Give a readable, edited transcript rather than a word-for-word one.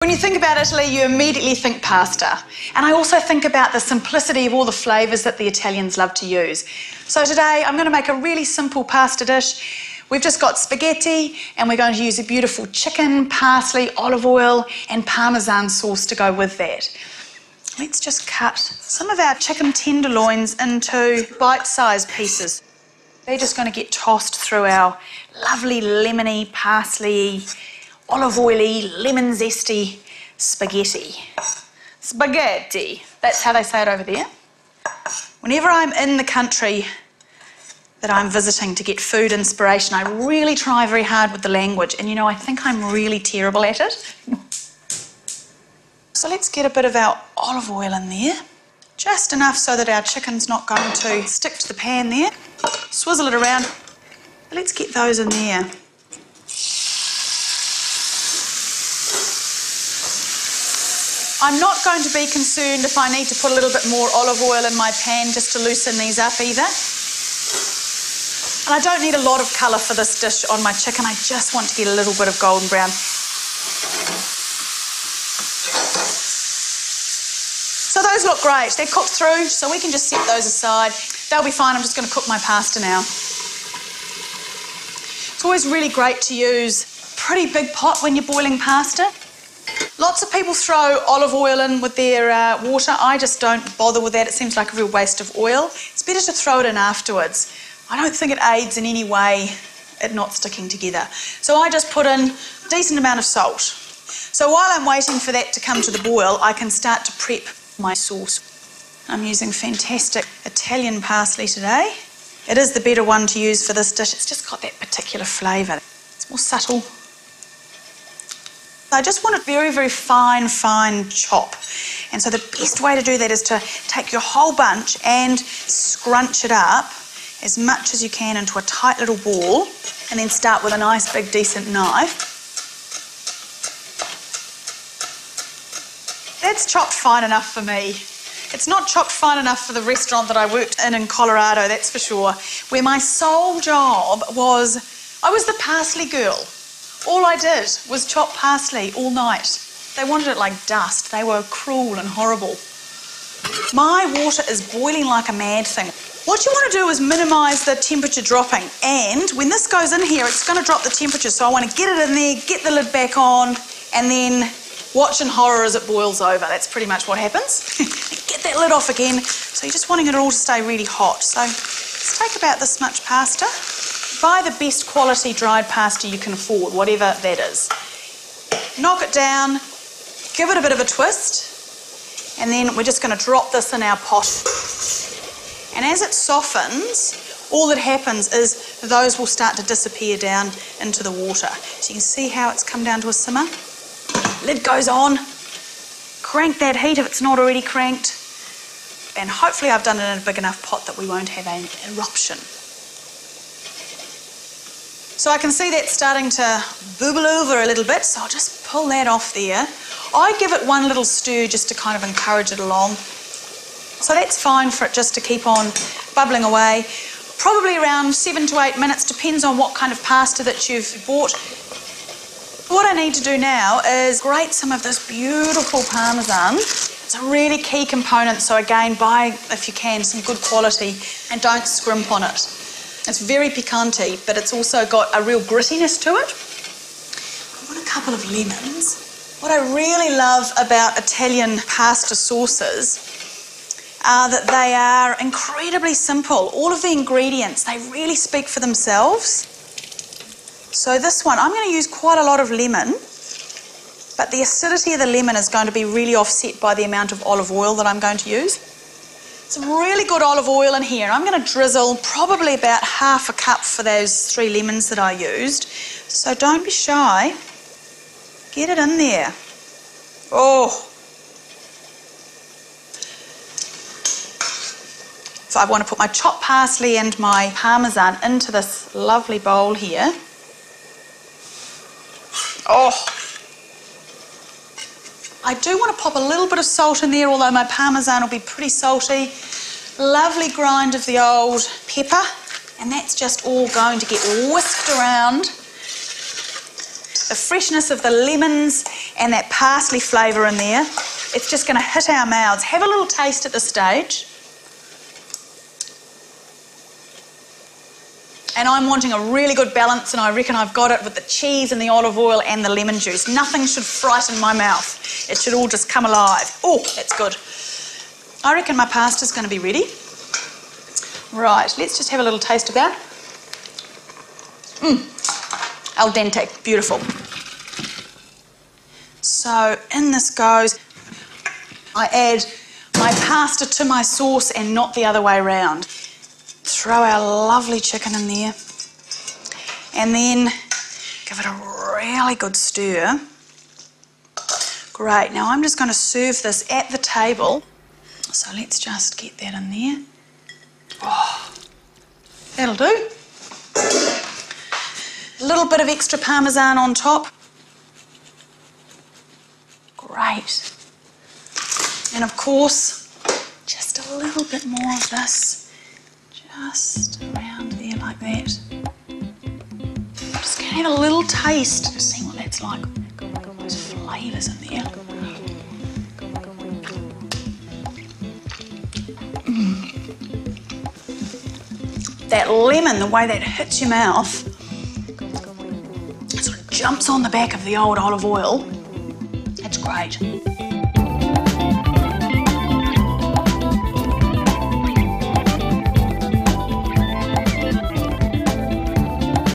When you think about Italy, you immediately think pasta. And I also think about the simplicity of all the flavours that the Italians love to use. So today, I'm going to make a really simple pasta dish. We've just got spaghetti, and we're going to use a beautiful chicken, parsley, olive oil, and Parmesan sauce to go with that. Let's just cut some of our chicken tenderloins into bite-sized pieces. They're just going to get tossed through our lovely lemony, parsley, olive oily, lemon zesty spaghetti. Spaghetti. That's how they say it over there. Whenever I'm in the country that I'm visiting to get food inspiration, I really try very hard with the language. And you know, I think I'm really terrible at it. So let's get a bit of our olive oil in there. Just enough so that our chicken's not going to stick to the pan there. Swizzle it around. Let's get those in there. I'm not going to be concerned if I need to put a little bit more olive oil in my pan just to loosen these up either. And I don't need a lot of colour for this dish on my chicken. I just want to get a little bit of golden brown. So those look great. They're cooked through, so we can just set those aside. They'll be fine. I'm just going to cook my pasta now. It's always really great to use a pretty big pot when you're boiling pasta. Lots of people throw olive oil in with their water. I just don't bother with that. It seems like a real waste of oil. It's better to throw it in afterwards. I don't think it aids in any way it not sticking together. So I just put in a decent amount of salt. So while I'm waiting for that to come to the boil, I can start to prep my sauce. I'm using fantastic Italian parsley today. It is the better one to use for this dish. It's just got that particular flavour. It's more subtle. I just want a very, very fine chop. And so the best way to do that is to take your whole bunch and scrunch it up as much as you can into a tight little ball, and then start with a nice big decent knife. That's chopped fine enough for me. It's not chopped fine enough for the restaurant that I worked in Colorado, that's for sure, where my sole job was, I was the parsley girl. All I did was chop parsley all night. They wanted it like dust. They were cruel and horrible. My water is boiling like a mad thing. What you want to do is minimise the temperature dropping, and when this goes in here, it's going to drop the temperature, so I want to get it in there, get the lid back on, and then watch in horror as it boils over. That's pretty much what happens. Get that lid off again. So you're just wanting it all to stay really hot. So let's take about this much pasta. Buy the best quality dried pasta you can afford, whatever that is. Knock it down, give it a bit of a twist, and then we're just going to drop this in our pot. And as it softens, all that happens is those will start to disappear down into the water. So you can see how it's come down to a simmer. Lid goes on. Crank that heat if it's not already cranked. And hopefully I've done it in a big enough pot that we won't have an eruption. So I can see that starting to bubble over a little bit, so I'll just pull that off there. I give it one little stir just to kind of encourage it along. So that's fine for it just to keep on bubbling away. Probably around 7 to 8 minutes, depends on what kind of pasta that you've bought. What I need to do now is grate some of this beautiful Parmesan. It's a really key component, so again, buy, if you can, some good quality and don't scrimp on it. It's very picante, but it's also got a real grittiness to it. I want a couple of lemons. What I really love about Italian pasta sauces are that they are incredibly simple. All of the ingredients, they really speak for themselves. So this one, I'm going to use quite a lot of lemon, but the acidity of the lemon is going to be really offset by the amount of olive oil that I'm going to use. Some really good olive oil in here. I'm going to drizzle probably about half a cup for those 3 lemons that I used. So don't be shy. Get it in there. Oh. So I want to put my chopped parsley and my Parmesan into this lovely bowl here. Oh. I do want to pop a little bit of salt in there, although my Parmesan will be pretty salty. Lovely grind of the old pepper, and that's just all going to get whisked around. The freshness of the lemons and that parsley flavour in there. It's just going to hit our mouths. Have a little taste at this stage. And I'm wanting a really good balance, and I reckon I've got it with the cheese and the olive oil and the lemon juice. Nothing should frighten my mouth. It should all just come alive. Oh, that's good. I reckon my pasta's going to be ready. Right, let's just have a little taste of that. Al dente, beautiful. So in this goes. I add my pasta to my sauce and not the other way around. Throw our lovely chicken in there and then give it a really good stir. Great, now I'm just going to serve this at the table. So let's just get that in there. Oh, that'll do. A little bit of extra parmesan on top. Great. And of course, just a little bit more of this, just around there like that. Just gonna have a little taste to see what that's like. Those flavours in there. That lemon, the way that hits your mouth, it sort of jumps on the back of the old olive oil. It's great.